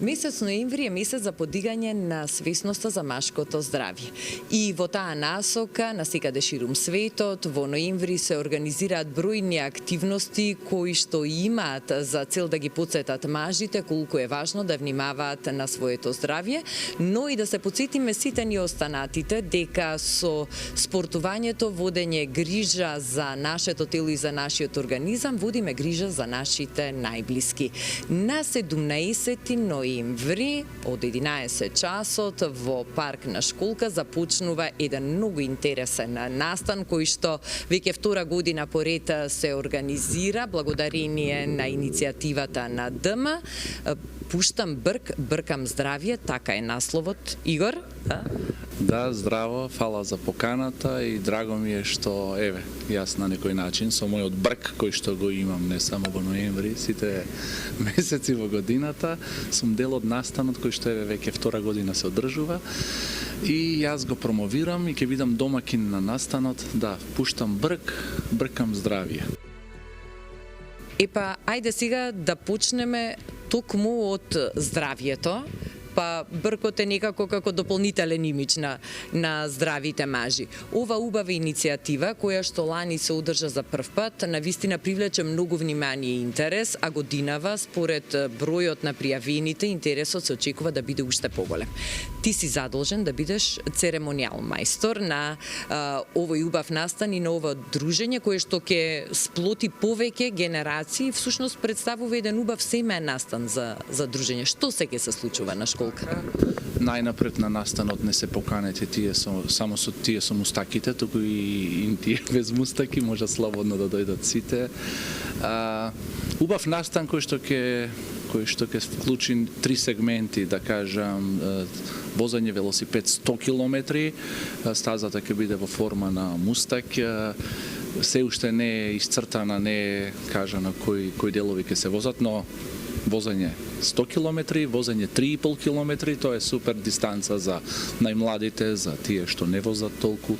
Месец ноември е месец за подигање на свесноста за машкото здравје. И во таа насока, насекаде ширум светот, во ноември се организираат бројни активности кои што имаат за цел да ги потсетат мажите колку е важно да внимаваат на своето здравје, но и да се потсетиме сите ние останатите дека со спортувањето, водење грижа за нашето тело и за нашиот организам, водиме грижа за нашите најблиски. На 17 ноември од 11 часот во парк на школка започнува еден многу интересен настан кој што веќе втора година поред се организира благодарение на иницијативата на ДМ. Пуштам брк, бркам здравје, така е насловот. Игор? Да, здраво, фала за поканата и драго ми е што, јас на некој начин со мојот брк кој што го имам не само во ноември, сите месеци во годината, сум дел од настанот кој што веќе втора година се одржува и јас го промовирам и ќе бидам домакин на настанот, да, пуштам брк, бркам здравје. Епа, ајде сега да почнеме токму од здравјето, па бркот е некако како дополнителен имидж на здравите мажи. Ова убава иницијатива, која што лани се одржа за прв пат, навистина привлече многу внимание и интерес, а годинава, според бројот на пријавените, интересот се очекува да биде уште поголем. Ти си задолжен да бидеш церемонијал мајстор на овој убав настан и на ова дружење, кое што ќе сплоти повеќе генерации, всушност представува еден убав семеен настан за дружење. Што се ќе се случува на школа? Најнапред на настанот не се поканете само со тие со мустаките, туку и тие без мустаки може слободно да дојдат сите. Убав настан кој што ќе вклучи три сегменти, да кажам, возење велосипед 100 километри, стазата ќе биде во форма на мустак, се уште не е исцртана, не е кажано кои делови ќе се возат, но возење 100 километри, возење 3,5 километри, тоа е супер дистанца за најмладите, за тие што не возат толку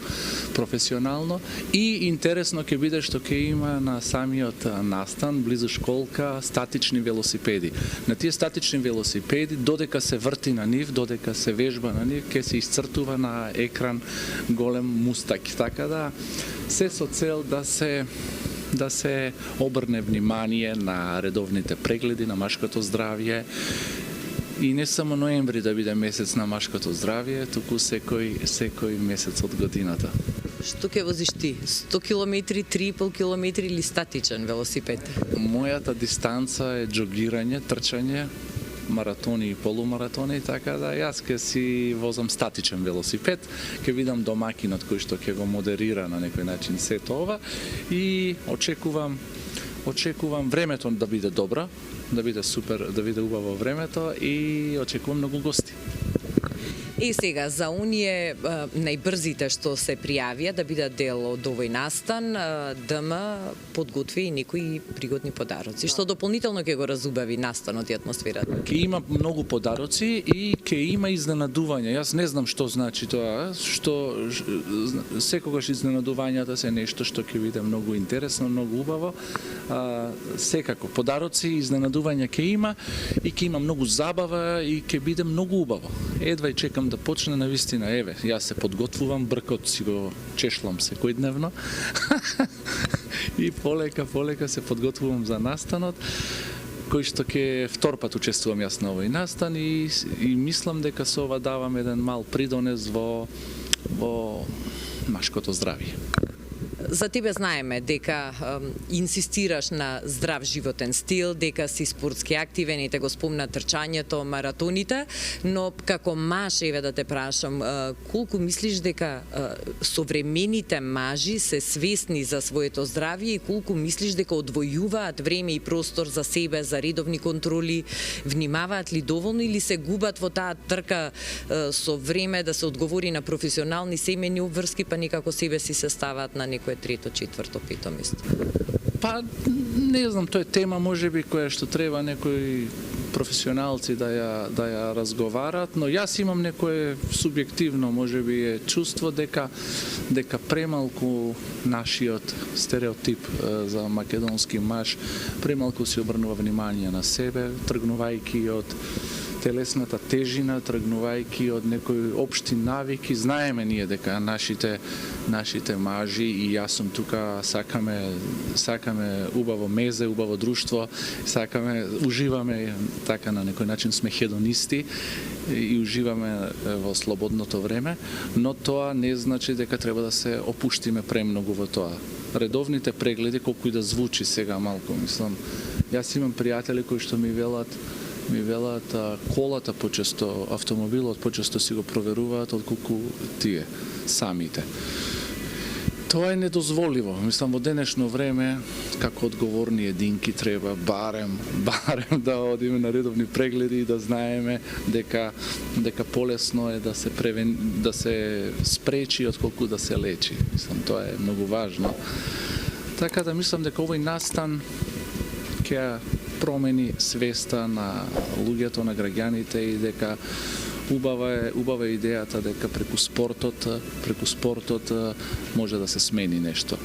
професионално. И интересно ќе биде што ќе има на самиот настан, близу школка, статични велосипеди. На тие статични велосипеди, додека се врти на нив, додека се вежба на нив, ќе се исцртува на екран голем мустак. Така да, се со цел да се обрне внимание на редовните прегледи на машкото здравје и не само ноември да биде месец на машкото здравје, туку секој месец од годината. Што ќе возиш ти? 100 километри, 3,5 километри или статичен велосипед? Мојата дистанца е џогирање, трчање, маратони и полумаратони, така да јас ќе си возам статичен велосипед, ќе видам домакинот кој што ќе го модерира на некој начин сето ова и очекувам времето да биде добро, да биде супер, да биде убаво времето и очекувам многу гости. И сега, за оние најбрзите што се пријавија да бидат дел од овој настан, ДМ подготви и некои пригодни подароци, што дополнително ќе го разубави настанот и атмосферата. Ќе има многу подароци и ќе има изненадувања. Јас не знам што значи тоа, што секогаш изненадувањата се нешто што ќе биде многу интересно, многу убаво. Секако подароци, изненадувања ќе има и ќе има многу забава и ќе биде многу убаво. Едва и чекам да почне навистина, јас се подготвувам, бркот си го чешлам секојдневно и полека се подготвувам за настанот, кој што ќе втор пат учествувам јас на овој настан и мислам дека со ова давам еден мал придонес во машкото здравје. За тебе знаеме дека инсистираш на здрав животен стил, дека си спортски активен и те го спомна трчањето, маратоните, но како маж, да те прашам, колку мислиш дека современите мажи се свесни за своето здравје и колку мислиш дека одвојуваат време и простор за себе, за редовни контроли, внимаваат ли доволно или се губат во таа трка со време да се одговори на професионални семејни обврски, па некако себе си се ставаат на некој трето, четврто, пето место? Па, не знам, тоа е тема можеби која што треба некои професионалци да ја разговарат, но јас имам некое субјективно можеби е чувство дека премалку нашиот стереотип за македонски маж премалку се обрнува внимание на себе, тргнувајќи од телесната тежина, тргнувајќи од некои општи навики. Знаеме ние дека нашите мажи и јас сум тука, сакаме убаво мезе, убаво друштво, уживаме така на некој начин, сме хедонисти и уживаме во слободното време, но тоа не значи дека треба да се опуштиме премногу во тоа. Редовните прегледи, колку и да звучи сега малку, мислам, јас имам пријатели кои што ми велат колата почесто, автомобилот почесто си го проверуваат отколку тие самите. Тоа е недозволиво. Мислам, во денешно време, како одговорни единки, треба барем да одиме на редовни прегледи и да знаеме дека полесно е да се спречи отколку да се лечи. Мислам, тоа е многу важно. Така да мислам дека овој настан ќе промени свеста на луѓето, на граѓаните и дека убава е идејата дека преку спортот може да се смени нешто.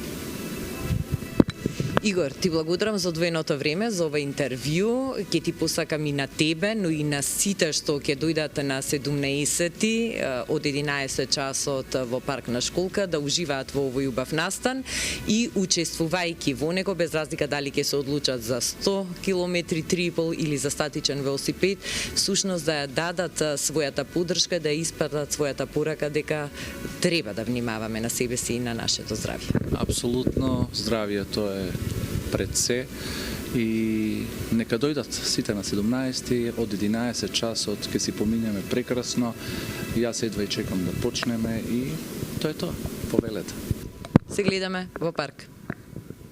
Игор, ти благодарам за одвоеното време, за ова интервју. Ќе ти посакам и на тебе, но и на сите што ќе дојдат на 17-ти од 11 часот во парк на школка да уживаат во овој убав настан и учествувајќи во него, без разлика дали ќе се одлучат за 100 километри трипл или за статичен велосипед, всушност да ја дадат својата поддршка, да ја испратат својата порака дека треба да внимаваме на себе си и на нашето здравје. Апсолутно, здравјето е пред се и нека дојдат сите на 17 од 11 часот, ќе си поминеме прекрасно. Јас едва и чекам да почнеме и тоа е тоа. Повелете. Се гледаме во парк.